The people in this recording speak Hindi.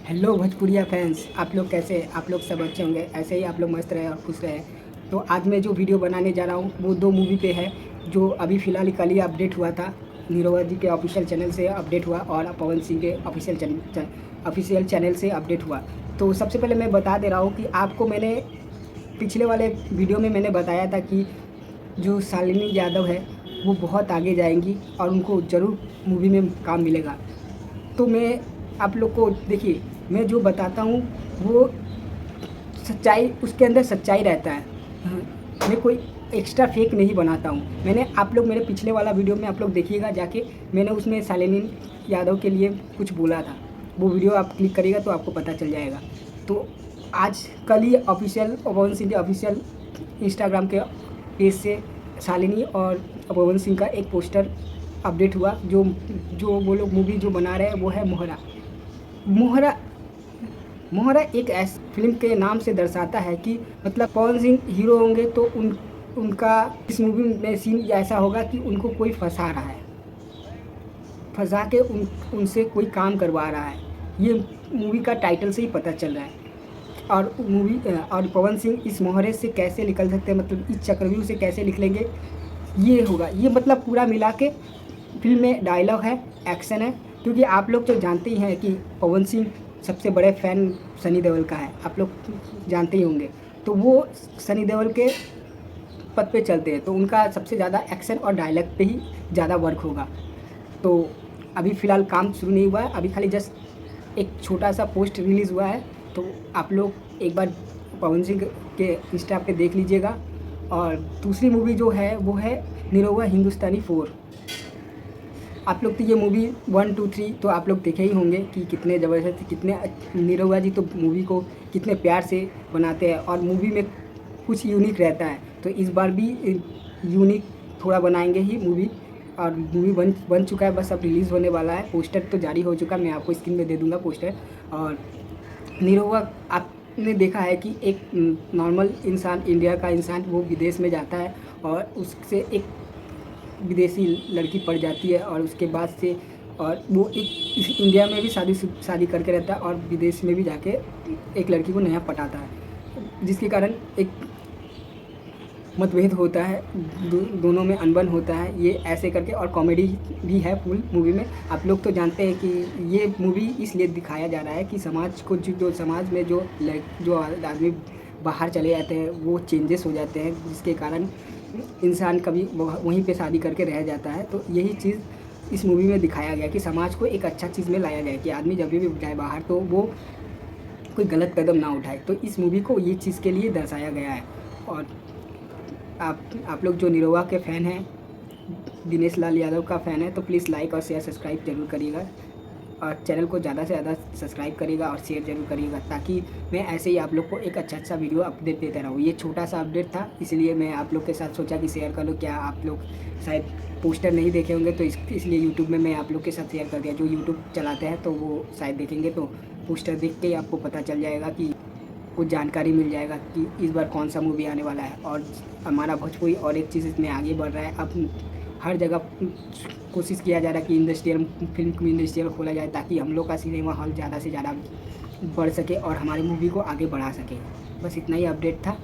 हेलो भोजपुरिया फैंस, आप लोग कैसे हैं? आप लोग सब अच्छे होंगे, ऐसे ही आप लोग मस्त रहे और खुश रहे। तो आज मैं जो वीडियो बनाने जा रहा हूँ वो दो मूवी पे है, जो अभी फ़िलहाल कल ही अपडेट हुआ था। नीरवा जी के ऑफिशियल चैनल से अपडेट हुआ और पवन सिंह के ऑफिशियल चैनल से अपडेट हुआ। तो सबसे पहले मैं बता दे रहा हूँ कि आपको मैंने पिछले वाले वीडियो में मैंने बताया था कि जो शालिनी यादव है वो बहुत आगे जाएंगी और उनको ज़रूर मूवी में काम मिलेगा। तो मैं आप लोग को देखिए, मैं जो बताता हूँ वो सच्चाई, उसके अंदर सच्चाई रहता है। हाँ, मैं कोई एक्स्ट्रा फेक नहीं बनाता हूँ। मैंने आप लोग मेरे पिछले वाला वीडियो में आप लोग देखिएगा जाके, मैंने उसमें शालिनी यादव के लिए कुछ बोला था। वो वीडियो आप क्लिक करिएगा तो आपको पता चल जाएगा। तो आज कल ही ऑफिशियल पवन सिंह के ऑफिशियल इंस्टाग्राम के पेज से शालिनी और पवन सिंह का एक पोस्टर अपडेट हुआ। जो जो वो लोग मूवी जो बना रहे हैं वो है मोहरा। मोहरा मोहरा एक ऐसी फिल्म के नाम से दर्शाता है कि मतलब पवन सिंह हीरो होंगे तो उनका इस मूवी में सीन ऐसा होगा कि उनको कोई फंसा रहा है, फंसा के उनसे कोई काम करवा रहा है। ये मूवी का टाइटल से ही पता चल रहा है। और मूवी और पवन सिंह इस मोहरे से कैसे निकल सकते हैं, मतलब इस चक्रव्यूह से कैसे निकलेंगे, ये होगा। ये मतलब पूरा मिला के फिल्म में डायलॉग है, एक्शन है। क्योंकि आप लोग तो जानते ही हैं कि पवन सिंह सबसे बड़े फ़ैन सनी देओल का है, आप लोग जानते ही होंगे। तो वो सनी देओल के पद पे चलते हैं, तो उनका सबसे ज़्यादा एक्शन और डायलॉग पे ही ज़्यादा वर्क होगा। तो अभी फ़िलहाल काम शुरू नहीं हुआ है, अभी खाली जस्ट एक छोटा सा पोस्ट रिलीज़ हुआ है। तो आप लोग एक बार पवन सिंह के इंस्टा पे देख लीजिएगा। और दूसरी मूवी जो है वो है निरहुआ हिंदुस्तानी 4। आप लोग तो ये मूवी 1, 2, 3 तो आप लोग देखे ही होंगे कि कितने ज़बरदस्त, कितने निरहुआ जी तो मूवी को कितने प्यार से बनाते हैं और मूवी में कुछ यूनिक रहता है। तो इस बार भी यूनिक थोड़ा बनाएंगे ही मूवी। और मूवी बन चुका है, बस अब रिलीज़ होने वाला है। पोस्टर तो जारी हो चुका है, मैं आपको स्क्रीन में दे दूँगा पोस्टर। और निरहुआ आपने देखा है कि एक नॉर्मल इंसान, इंडिया का इंसान, वो विदेश में जाता है और उससे एक विदेशी लड़की पड़ जाती है और उसके बाद से और वो एक इंडिया में भी शादी करके रहता है और विदेश में भी जाके एक लड़की को नया पटाता है, जिसके कारण एक मतभेद होता है, दोनों में अनबन होता है। ये ऐसे करके और कॉमेडी भी है फुल मूवी में। आप लोग तो जानते हैं कि ये मूवी इसलिए दिखाया जा रहा है कि समाज को जो समाज में जो आदमी बाहर चले जाते हैं वो चेंजेस हो जाते हैं, जिसके कारण इंसान कभी वहीं पे शादी करके रह जाता है। तो यही चीज़ इस मूवी में दिखाया गया कि समाज को एक अच्छा चीज़ में लाया जाए कि आदमी जब भी जाए बाहर तो वो कोई गलत कदम ना उठाए। तो इस मूवी को ये चीज़ के लिए दर्शाया गया है। और आप लोग जो निरहुआ के फ़ैन हैं, दिनेश लाल यादव का फ़ैन है, तो प्लीज़ लाइक और शेयर सब्सक्राइब जरूर करिएगा। और चैनल को ज़्यादा से ज़्यादा सब्सक्राइब करिएगा और शेयर जरूर करिएगा, ताकि मैं ऐसे ही आप लोग को एक अच्छा वीडियो अपडेट देता रहूँ। ये छोटा सा अपडेट था, इसलिए मैं आप लोग के साथ सोचा कि शेयर कर लूँ। क्या आप लोग शायद पोस्टर नहीं देखे होंगे, तो इसलिए यूट्यूब में मैं आप लोग के साथ शेयर कर दिया। जो यूट्यूब चलाते हैं तो वो शायद देखेंगे, तो पोस्टर देख के ही आपको पता चल जाएगा कि कुछ जानकारी मिल जाएगा कि इस बार कौन सा मूवी आने वाला है। और हमारा भोजपुरी और एक चीज़ इसमें आगे बढ़ रहा है। अब हर जगह कोशिश किया जा रहा है कि इंडस्ट्रियल फिल्म इंडस्ट्रियल खोला जाए, ताकि हम लोग का सिनेमा हॉल ज़्यादा से ज़्यादा बढ़ सके और हमारी मूवी को आगे बढ़ा सके। बस इतना ही अपडेट था।